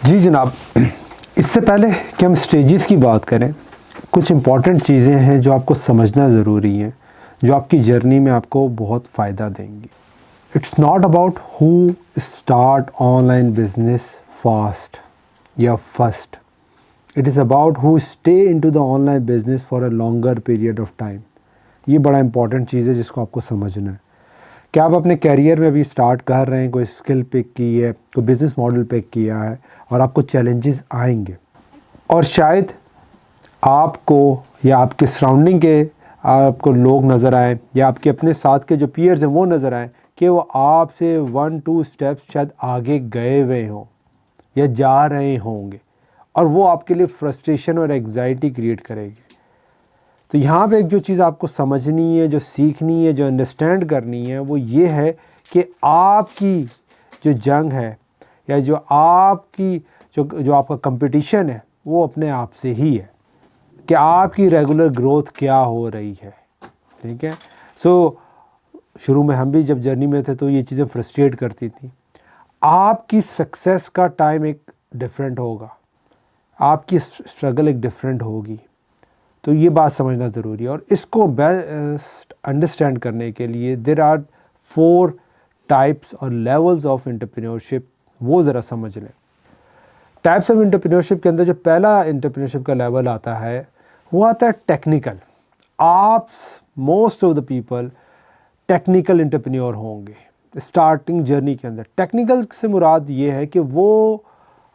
जी जनाब, इससे पहले कि हम स्टेजेस की बात करें, कुछ इम्पॉर्टेंट चीज़ें हैं जो आपको समझना ज़रूरी हैं, जो आपकी जर्नी में आपको बहुत फ़ायदा देंगी। It's not about who start online business fast या first, it is about who stay into the online business for a longer period of time. ये बड़ा इंपॉर्टेंट चीज़ है जिसको आपको समझना है। क्या आप अपने कैरियर में अभी स्टार्ट कर रहे हैं, कोई स्किल पिक की है, कोई बिज़नेस मॉडल पिक किया है और आपको चैलेंजेस आएंगे, और शायद आपको या आपके सराउंडिंग के आपको लोग नज़र आए या आपके अपने साथ के जो पीयर्स हैं वो नज़र आए कि वो आपसे 1-2 स्टेप्स शायद आगे गए हुए हों या जा रहे होंगे, और वो आपके लिए फ्रस्ट्रेशन और एग्जाइटी क्रिएट करेगी। तो यहाँ पे एक जो चीज़ आपको समझनी है, जो सीखनी है, जो अंडरस्टैंड करनी है, वो ये है कि आपकी जो जंग है या जो आपकी जो आपका कंपटीशन है वो अपने आप से ही है कि आपकी रेगुलर ग्रोथ क्या हो रही है। ठीक है। शुरू में हम भी जब जर्नी में थे तो ये चीज़ें फ्रस्ट्रेट करती थी। आपकी सक्सेस का टाइम एक डिफरेंट होगा, आपकी स्ट्रगल एक डिफरेंट होगी। तो ये बात समझना ज़रूरी है, और इसको बेस्ट अंडरस्टैंड करने के लिए देयर आर 4 टाइप्स और लेवल्स ऑफ एंटरप्रेन्योरशिप, वो ज़रा समझ लें। टाइप्स ऑफ एंटरप्रेन्योरशिप के अंदर जो पहला एंटरप्रेन्योरशिप का लेवल आता है वो आता है टेक्निकल। आप most of the people technical entrepreneur होंगे स्टार्टिंग जर्नी के अंदर। टेक्निकल से मुराद ये है कि वो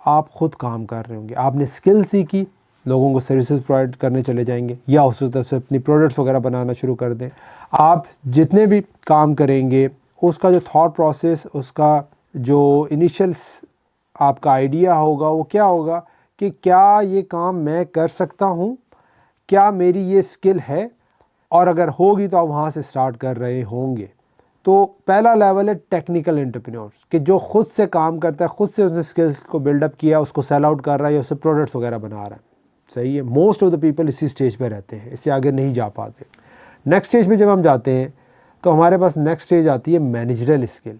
आप ख़ुद काम कर रहे होंगे, आपने स्किल सीखी, लोगों को सर्विसेज प्रोवाइड करने चले जाएंगे या उस तरफ से अपनी प्रोडक्ट्स वगैरह बनाना शुरू कर दें। आप जितने भी काम करेंगे उसका जो थॉट प्रोसेस, उसका जो इनिशियल आपका आइडिया होगा वो क्या होगा कि क्या ये काम मैं कर सकता हूँ, क्या मेरी ये स्किल है, और अगर होगी तो आप वहाँ से स्टार्ट कर रहे होंगे। तो पहला लेवल है टेक्निकल एंटरप्रेन्योर्स कि जो खुद से काम करता है, खुद से उसने स्किल्स को बिल्डअप किया, उसको सेल आउट कर रहा है या उससे प्रोडक्ट्स वगैरह बना रहा है। सही है। मोस्ट ऑफ द पीपल इसी स्टेज पे रहते हैं, इससे आगे नहीं जा पाते। नेक्स्ट स्टेज में जब हम जाते हैं तो हमारे पास नेक्स्ट स्टेज आती है मैनेजरल स्किल।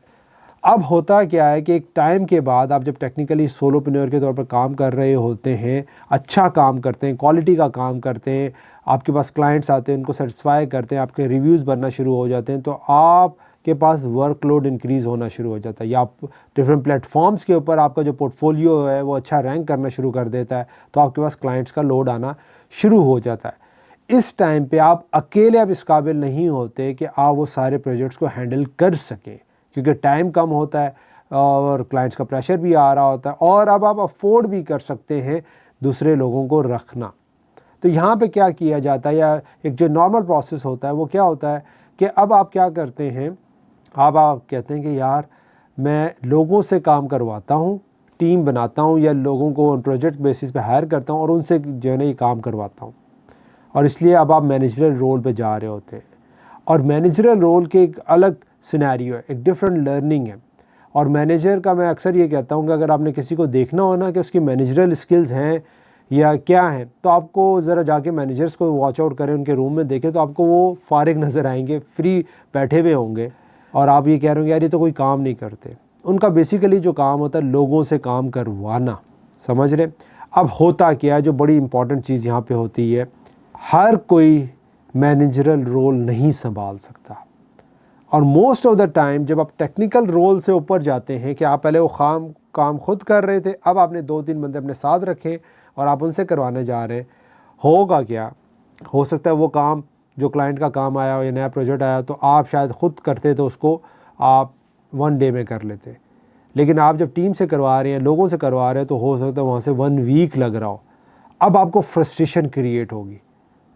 अब होता क्या है कि एक टाइम के बाद आप जब टेक्निकली सोलोप्रेन्योर के तौर पर काम कर रहे होते हैं, अच्छा काम करते हैं, क्वालिटी का काम करते हैं, आपके पास क्लाइंट्स आते हैं, उनको सेटिस्फाई करते हैं, आपके रिव्यूज़ बनना शुरू हो जाते हैं, तो आपके पास वर्कलोड इंक्रीज़ होना शुरू हो जाता है, या आप डिफरेंट प्लेटफॉर्म्स के ऊपर आपका जो पोर्टफोलियो है वो अच्छा रैंक करना शुरू कर देता है, तो आपके पास क्लाइंट्स का लोड आना शुरू हो जाता है। इस टाइम पे आप अकेले अब इस काबिल नहीं होते कि आप वो सारे प्रोजेक्ट्स को हैंडल कर सकें, क्योंकि टाइम कम होता है और क्लाइंट्स का प्रेशर भी आ रहा होता है, और अब आप अफोर्ड भी कर सकते हैं दूसरे लोगों को रखना। तो यहाँ पे क्या किया जाता है, या एक जो नॉर्मल प्रोसेस होता है वो क्या होता है कि अब आप क्या करते हैं, अब आप कहते हैं कि यार मैं लोगों से काम करवाता हूँ, टीम बनाता हूँ या लोगों को प्रोजेक्ट बेसिस पे हायर करता हूँ और उनसे जो है ना ये काम करवाता हूँ, और इसलिए अब आप मैनेजरल रोल पे जा रहे होते हैं। और मैनेजरल रोल के एक अलग सिनेरियो है, एक डिफरेंट लर्निंग है। और मैनेजर का मैं अक्सर ये कहता हूँ कि अगर आपने किसी को देखना हो ना कि उसकी मैनेजरल स्किल्स हैं या क्या हैं, तो आपको ज़रा जाके मैनेजर्स को वॉच आउट करें, उनके रूम में देखें, तो आपको वो फारिग नज़र आएंगे, फ्री बैठे हुए होंगे, और आप ये कह रहे हो यार ये तो कोई काम नहीं करते। उनका बेसिकली जो काम होता है लोगों से काम करवाना, समझ रहे। अब होता क्या है, जो बड़ी इंपॉर्टेंट चीज़ यहाँ पे होती है, हर कोई मैनेजरल रोल नहीं संभाल सकता। और मोस्ट ऑफ द टाइम जब आप टेक्निकल रोल से ऊपर जाते हैं कि आप पहले वो काम खुद कर रहे थे, अब आपने 2-3 बंदे अपने साथ रखे और आप उनसे करवाने जा रहे, होगा क्या, हो सकता है वो काम जो क्लाइंट का काम आया हो या नया प्रोजेक्ट आया तो आप शायद ख़ुद करते तो उसको आप 1 डे में कर लेते, लेकिन आप जब टीम से करवा रहे हैं, लोगों से करवा रहे हैं, तो हो सकता है वहाँ से 1 वीक लग रहा हो। अब आपको फ्रस्ट्रेशन क्रिएट होगी।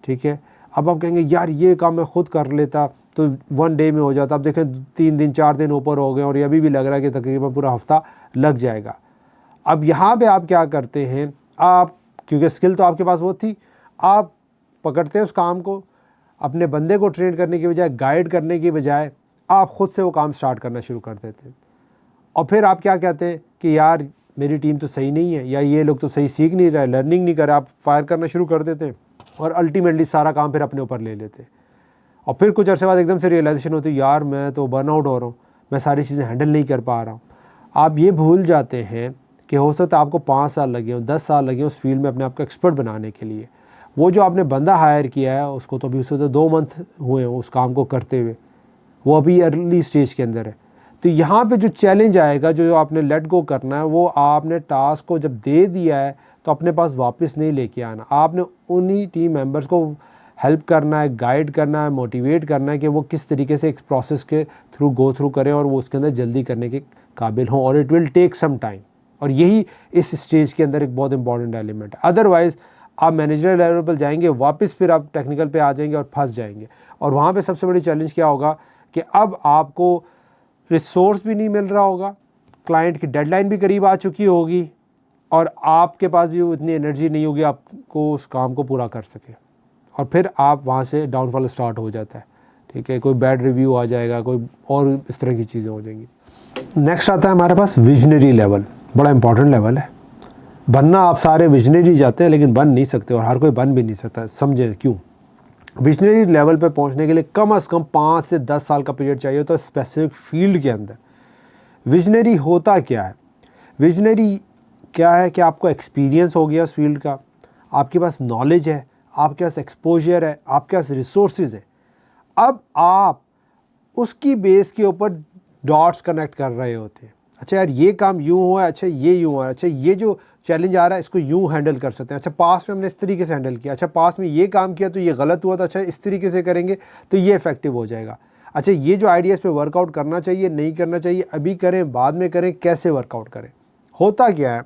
ठीक है। अब आप कहेंगे यार ये काम मैं खुद कर लेता तो 1 डे में हो जाता, अब देखें 3 दिन 4 दिन ऊपर हो गए और ये अभी भी लग रहा है कि तकरीबन पूरा हफ्ता लग जाएगा। अब यहाँ पे आप क्या करते हैं, आप क्योंकि स्किल तो आपके पास वो थी, आप पकड़ते हैं उस काम को, अपने बंदे को ट्रेन करने की बजाय, गाइड करने की बजाय आप ख़ुद से वो काम स्टार्ट करना शुरू कर देते हैं। और फिर आप क्या कहते हैं कि यार मेरी टीम तो सही नहीं है या ये लोग तो सही सीख नहीं रहे, लर्निंग नहीं कर रहे, आप फायर करना शुरू कर देते हैं और अल्टीमेटली सारा काम फिर अपने ऊपर ले लेते हैं। और फिर कुछ अर्से बाद एकदम से रियलाइजेशन होती है यार मैं तो बर्नआउट हो रहा हूँ, मैं सारी चीज़ें हैंडल नहीं कर पा रहा हूँ। आप ये भूल जाते हैं कि हो सकता है आपको 5 साल लगे हों, 10 साल लगे उस फील्ड में अपने आप को एक्सपर्ट बनाने के लिए। वो जो आपने बंदा हायर किया है उसको तो अभी उससे तो 2 मंथ हुए हैं उस काम को करते हुए, वो अभी अर्ली स्टेज के अंदर है। तो यहाँ पे जो चैलेंज आएगा, जो आपने लेट गो करना है, वो आपने टास्क को जब दे दिया है तो अपने पास वापस नहीं लेके आना। आपने उन्हीं टीम मेंबर्स को हेल्प करना है, गाइड करना है, मोटिवेट करना है कि वो किस तरीके से एक प्रोसेस के थ्रू गो थ्रू करें और वो उसके अंदर जल्दी करने के काबिल हों, और it will take some time. और यही इस स्टेज के अंदर एक बहुत इंपॉर्टेंट एलिमेंट है। अदरवाइज़ आप मैनेजर लेवल पर जाएंगे, वापस फिर आप टेक्निकल पे आ जाएंगे और फंस जाएंगे। और वहाँ पे सबसे बड़ी चैलेंज क्या होगा कि अब आपको रिसोर्स भी नहीं मिल रहा होगा, क्लाइंट की डेडलाइन भी करीब आ चुकी होगी, और आपके पास भी उतनी एनर्जी नहीं होगी आपको उस काम को पूरा कर सके, और फिर आप वहाँ से डाउनफॉल स्टार्ट हो जाता है। ठीक है, कोई बैड रिव्यू आ जाएगा, कोई और इस तरह की चीज़ें हो जाएंगी। नेक्स्ट आता है हमारे पास विजनरी लेवल। बड़ा इंपॉर्टेंट लेवल है। बनना आप सारे विजनरी जाते हैं लेकिन बन नहीं सकते, और हर कोई बन भी नहीं सकता। समझे क्यों? विजनरी लेवल पे पहुंचने के लिए कम से कम 5 से 10 साल का पीरियड चाहिए होता है स्पेसिफिक फील्ड के अंदर। विजनरी होता क्या है? विजनरी क्या है कि आपको एक्सपीरियंस हो गया उस फील्ड का, आपके पास नॉलेज है, आपके पास एक्सपोजर है, आपके पास रिसोर्सेज है। अब आप उसकी बेस के ऊपर डॉट्स कनेक्ट कर रहे होते हैं। अच्छा यार, ये काम यूँ हुआ है, अच्छा ये यूँ हुआ है, अच्छा ये जो चैलेंज आ रहा है इसको यूँ हैंडल कर सकते हैं, अच्छा पास में हमने इस तरीके से हैंडल किया, अच्छा पास में ये काम किया तो ये गलत हुआ था, अच्छा इस तरीके से करेंगे तो ये इफेक्टिव हो जाएगा, अच्छा ये जो आइडियाज़ पे वर्कआउट करना चाहिए, नहीं करना चाहिए, अभी करें बाद में करें, कैसे वर्कआउट करें। होता क्या है,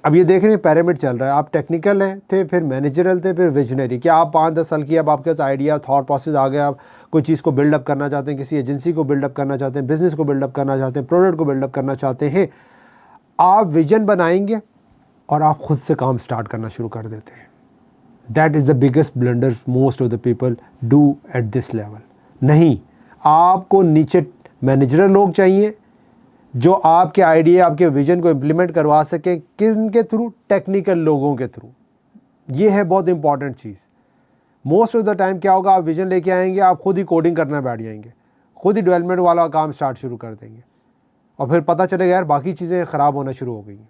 अब ये देख रहे हैं पिरामिड चल रहा है। आप टेक्निकल हैं थे, फिर मैनेजरल थे, फिर विजनरी। क्या आप 5-10 साल की अब आपके पास आइडिया, थॉट प्रोसेस आ गया, आप कोई चीज़ को बिल्डअप करना चाहते हैं, किसी एजेंसी को बिल्डअप करना चाहते हैं, बिजनेस को बिल्डअप करना चाहते हैं, प्रोडक्ट को बिल्डअप करना चाहते हैं। आप विजन बनाएंगे और आप खुद से काम स्टार्ट करना शुरू कर देते हैं। That is the biggest blunder most of the people do at this level. नहीं, आपको नीचे मैनेजरल लोग चाहिए जो आपके आइडिया, आपके विजन को इम्प्लीमेंट करवा सकें। किन के थ्रू? टेक्निकल लोगों के थ्रू। ये है बहुत important cheese. Most of the time क्या होगा, आप विजन लेके आएंगे, आप खुद ही कोडिंग करना बैठ जाएंगे, खुद ही डेवलपमेंट वाला काम स्टार्ट शुरू कर देंगे, और फिर पता चलेगा यार बाकी चीज़ें ख़राब होना शुरू हो गई हैं।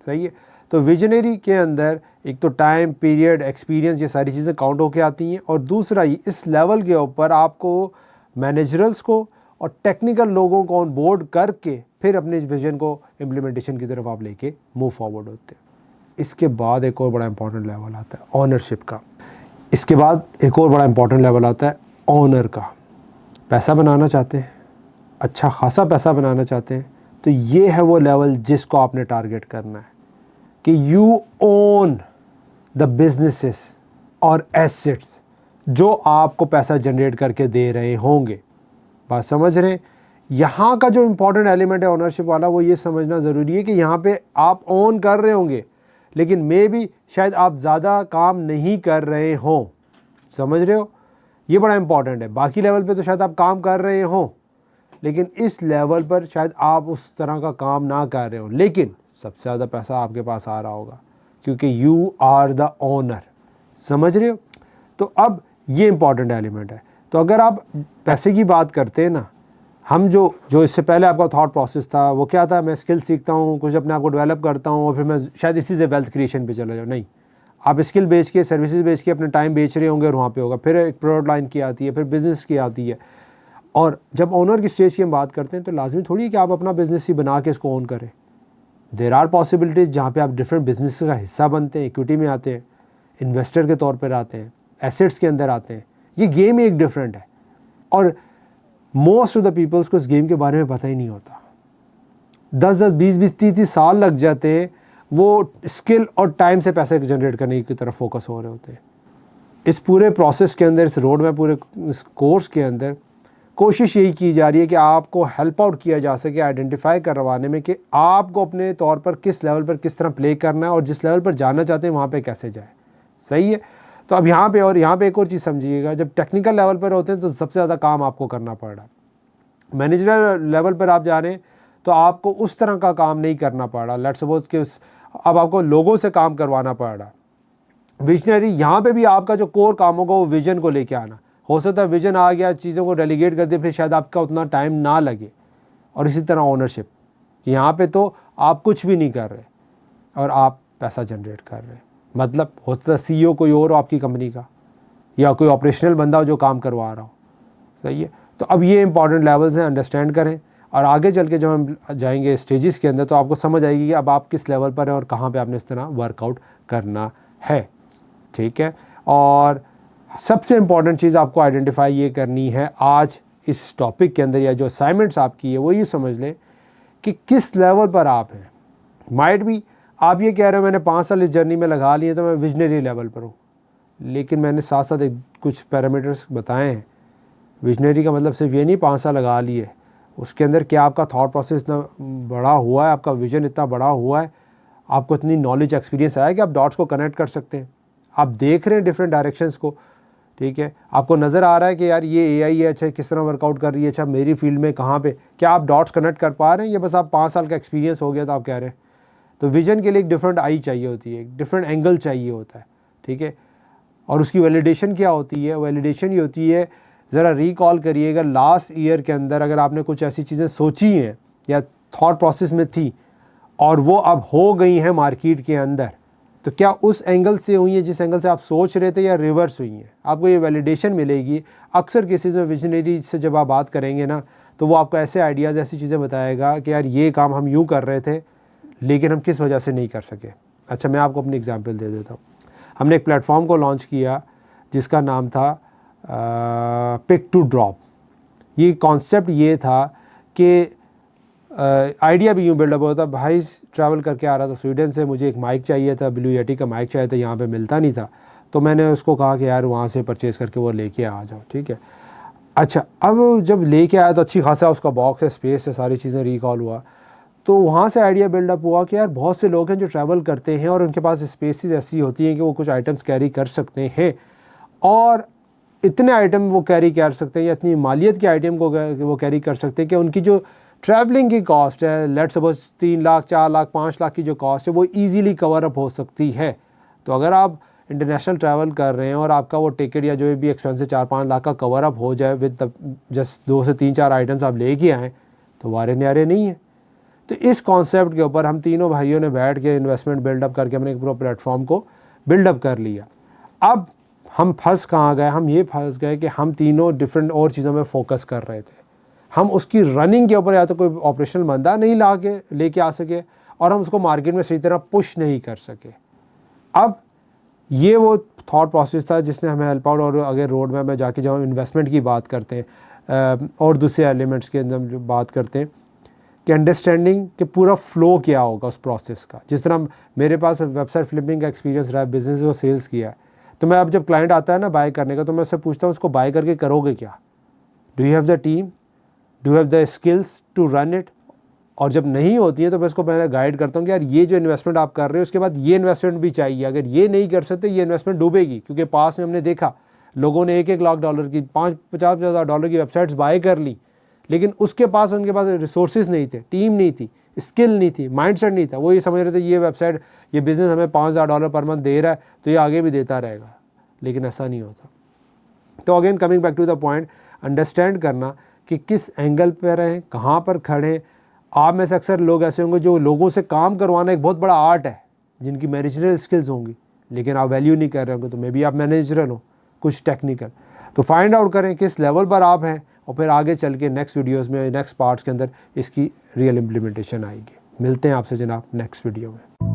सही है। तो विजनरी के अंदर एक तो टाइम पीरियड, एक्सपीरियंस, ये सारी चीज़ें काउंट होके आती हैं, और दूसरा इस लेवल के ऊपर आपको मैनेजरल्स को और टेक्निकल लोगों को ऑन बोर्ड करके फिर अपने इस विजन को इम्प्लीमेंटेशन की तरफ आप लेके मूव फॉरवर्ड होते हैं। इसके बाद एक और बड़ा इंपॉर्टेंट लेवल आता है ऑनरशिप का। इसके बाद एक और बड़ा इंपॉर्टेंट लेवल आता है ऑनर का। पैसा बनाना चाहते हैं, अच्छा खासा पैसा बनाना चाहते हैं, तो ये है वो लेवल जिसको आपने टारगेट करना है कि यू ओन द बिजनेसेस और एसेट्स जो आपको पैसा जनरेट करके दे रहे होंगे। बात समझ रहे हैं? यहाँ का जो इम्पोर्टेंट एलिमेंट है ओनरशिप वाला, वो ये समझना ज़रूरी है कि यहाँ पे आप ओन कर रहे होंगे लेकिन मे भी शायद आप ज़्यादा काम नहीं कर रहे हों। समझ रहे हो? ये बड़ा इंपॉर्टेंट है। बाकी लेवल पे तो शायद आप काम कर रहे हों लेकिन इस लेवल पर शायद आप उस तरह का काम ना कर रहे हो, लेकिन सबसे ज़्यादा पैसा आपके पास आ रहा होगा क्योंकि यू आर द ओनर। समझ रहे हो? तो अब ये इंपॉर्टेंट एलिमेंट है। तो अगर आप पैसे की बात करते हैं ना, हम जो इससे पहले आपका थॉट प्रोसेस था वो क्या था, मैं स्किल सीखता हूँ, कुछ अपने आप को डेवलप करता हूँ और फिर मैं शायद इसी से वेल्थ क्रिएशन पे चला जाऊँ। नहीं, आप स्किल बेच के, सर्विसेज बेच के अपना टाइम बेच रहे होंगे और वहाँ पे होगा। फिर एक प्रोडक्ट लाइन की आती है, फिर बिज़नेस की आती है। और जब ओनर की स्टेज की हम बात करते हैं तो लाजमी थोड़ी है कि आप अपना बिज़नेस ही बना के इसको ओन करें। देर आर पॉसिबिलिटीज़ जहाँ पे आप डिफरेंट बिजनेस का हिस्सा बनते हैं, इक्विटी में आते हैं, इन्वेस्टर के तौर पर आते हैं, एसेट्स के अंदर आते हैं। ये गेम ही एक डिफरेंट है और मोस्ट ऑफ द पीपल्स को इस गेम के बारे में पता ही नहीं होता। 10-10, 20-20, 30-30 साल लग जाते हैं वो स्किल और टाइम से पैसे जनरेट करने की तरफ फोकस हो रहे होते हैं। इस पूरे प्रोसेस के अंदर, इस रोड में, पूरे इस कोर्स के अंदर कोशिश यही की जा रही है कि आपको हेल्प आउट किया जा सके आइडेंटिफाई करवाने में कि आपको अपने तौर पर किस लेवल पर किस तरह प्ले करना है और जिस लेवल पर जाना चाहते हैं वहाँ पे कैसे जाए। सही है। तो अब यहाँ पे एक और चीज़ समझिएगा, जब टेक्निकल लेवल पर होते हैं तो सबसे ज़्यादा काम आपको करना पड़ रहा है। मैनेजर लेवल पर आप जा रहे हैं तो आपको उस तरह का काम नहीं करना पड़ रहा। लेट्स सपोज कि अब आपको लोगों से काम करवाना पड़ रहा। विजनरी, यहाँ पे भी आपका जो कोर काम होगा वो विजन को लेके आना। हो सकता है विजन आ गया, चीज़ों को डेलीगेट कर दिया, फिर शायद आपका उतना टाइम ना लगे। और इसी तरह ओनरशिप, यहाँ पे तो आप कुछ भी नहीं कर रहे, और आप पैसा जनरेट कर रहे हैं। मतलब हो सकता है CEO कोई और हो आपकी कंपनी का, या कोई ऑपरेशनल बंदा हो जो काम करवा रहा हो। सही है। तो अब ये इंपॉर्टेंट लेवल्स हैं, अंडरस्टैंड करें, और आगे चल के जब हम जाएंगे स्टेजेस के अंदर तो आपको समझ आएगी कि अब आप किस लेवल पर हैं और कहाँ पे आपने इस तरह वर्कआउट करना है। ठीक है। और सबसे इम्पॉर्टेंट चीज़ आपको आइडेंटिफाई ये करनी है आज इस टॉपिक के अंदर, या जो असाइनमेंट्स आपकी है वो ये समझ लें कि किस लेवल पर आप हैं। माइट भी आप ये कह रहे हो मैंने 5 साल इस जर्नी में लगा लिए तो मैं विजनरी लेवल पर हूँ, लेकिन मैंने साथ साथ कुछ पैरामीटर्स बताए हैं। विजनरी का मतलब सिर्फ ये नहीं 5 साल लगा लिए, उसके अंदर क्या आपका थॉट प्रोसेस इतना बड़ा हुआ है, आपका विजन इतना बड़ा हुआ है, आपको इतनी नॉलेज एक्सपीरियंस आया कि आप डॉट्स को कनेक्ट कर सकते हैं, आप देख रहे हैं डिफरेंट डायरेक्शंस को। ठीक है। आपको नज़र आ रहा है कि यार ये AI है, अच्छा किस तरह वर्कआउट कर रही है, अच्छा मेरी फील्ड में कहाँ पे, क्या आप डॉट्स कनेक्ट कर पा रहे हैं, या बस आप 5 साल का एक्सपीरियंस हो गया तो आप कह रहे हैं। तो विजन के लिए एक डिफरेंट आई चाहिए होती है, एक डिफरेंट एंगल चाहिए होता है। ठीक है। और उसकी वैलिडेशन क्या होती है? वैलिडेशन ये होती है, ज़रा रिकॉल करिएगा लास्ट ईयर के अंदर अगर आपने कुछ ऐसी चीज़ें सोची हैं या थॉट प्रोसेस में थी और वो अब हो गई हैं मार्केट के अंदर, तो क्या उस एंगल से हुई है जिस एंगल से आप सोच रहे थे, या रिवर्स हुई हैं? आपको ये वैलिडेशन मिलेगी। अक्सर केसेस में विजनरी से जब आप बात करेंगे ना, तो वो आपको ऐसे आइडियाज़, ऐसी चीज़ें बताएगा कि यार ये काम हम यूँ कर रहे थे लेकिन हम किस वजह से नहीं कर सके। अच्छा, मैं आपको अपनी एग्जांपल दे देता हूँ। हमने एक प्लेटफॉर्म को लॉन्च किया जिसका नाम था पिक टू ड्रॉप। ये कॉन्सेप्ट ये था कि आइडिया भी यूँ बिल्डअप होता। भाई ट्रैवल करके आ रहा था स्वीडन से, मुझे एक माइक चाहिए था, ब्लू येटी का माइक चाहिए था, यहाँ पे मिलता नहीं था, तो मैंने उसको कहा कि यार वहाँ से परचेज़ करके वो लेके आ जाओ। ठीक है। अच्छा, अब जब लेके आया तो अच्छी खासा उसका बॉक्स है, स्पेस है, सारी चीज़ें रिकॉल हुआ, तो वहाँ से आइडिया बिल्डअप हुआ कि यार बहुत से लोग हैं जो ट्रैवल करते हैं और उनके पास स्पेसेस ऐसी होती हैं कि वो कुछ आइटम्स कैरी कर सकते हैं, और इतने आइटम वो कैरी कर सकते हैं या इतनी मालियत के आइटम को वो कैरी कर सकते हैं कि उनकी जो ट्रैवलिंग की कॉस्ट है, लेट सपोज 3 लाख 4 लाख 5 लाख की जो कॉस्ट है वो ईजीली कवर अप हो सकती है। तो अगर आप इंटरनेशनल ट्रैवल कर रहे हैं और आपका वो टिकट या जो भी एक्सपेंसिव 4-5 लाख का कवर अप हो जाए विद जस्ट 2 से 3-4 आइटम्स आप लेके आएँ, तो वारे न्यारे नहीं है। तो इस कॉन्सेप्ट के ऊपर हम तीनों भाइयों ने बैठ के इन्वेस्टमेंट बिल्डअप करके हमने एक पूरा प्लेटफॉर्म को बिल्डअप कर लिया। अब हम फंस कहाँ गए? हम ये फंस गए कि हम तीनों डिफरेंट और चीज़ों में फोकस कर रहे थे। हम उसकी रनिंग के ऊपर या तो कोई ऑपरेशनल बंदा नहीं लेके आ सके, और हम उसको मार्केट में सही तरह पुश नहीं कर सके। अब ये वो थॉट प्रोसेस था जिसने हमें हेल्प आउट। और अगर रोड मैप में जाके जब हम इन्वेस्टमेंट की बात करते हैं और दूसरे एलिमेंट्स के अंदर जो बात करते हैं कि अंडरस्टैंडिंग कि पूरा फ्लो क्या होगा उस प्रोसेस का। जिस तरह मेरे पास वेबसाइट फ्लिपिंग का एक्सपीरियंस रहा है, बिजनेस को सेल्स किया है, तो मैं अब जब क्लाइंट आता है ना बाय करने का, तो मैं उससे पूछता हूँ उसको बाय करके करोगे क्या? Do you have the team, do you have the skills to run it? और जब नहीं होती है तो मैं उसको पहले गाइड करता हूँ कि यार ये जो इन्वेस्टमेंट आप कर रहे हो उसके बाद ये इन्वेस्टमेंट भी चाहिए। अगर ये नहीं कर सकते ये इन्वेस्टमेंट डूबेगी, क्योंकि पास में हमने देखा लोगों ने 1-1 लाख डॉलर की, 50,000 डॉलर की वेबसाइट्स बाय कर ली, लेकिन उसके पास उनके पास रिसोर्सेज नहीं थे, टीम नहीं थी, स्किल नहीं थी, माइंडसेट नहीं था। वो ये समझ रहे थे ये वेबसाइट, ये बिज़नेस हमें 5,000 डॉलर पर मंथ दे रहा है तो ये आगे भी देता रहेगा, लेकिन ऐसा नहीं होता। तो again coming back to the point, understand करना कि किस एंगल पर हैं, कहाँ पर खड़े हैं। आप में से अक्सर लोग ऐसे होंगे जो लोगों से काम करवाना एक बहुत बड़ा आर्ट है, जिनकी मैनेजरल स्किल्स होंगी, लेकिन आप वैल्यू नहीं कर रहे होंगे। तो मे बी आप मैनेजरल हो, कुछ टेक्निकल। तो फाइंड आउट करें किस लेवल पर आप हैं, और फिर आगे चल के नेक्स्ट वीडियोज़ में, नेक्स्ट पार्ट्स के अंदर इसकी रियल इम्प्लीमेंटेशन आएगी। मिलते हैं आपसे जनाब नेक्स्ट वीडियो में।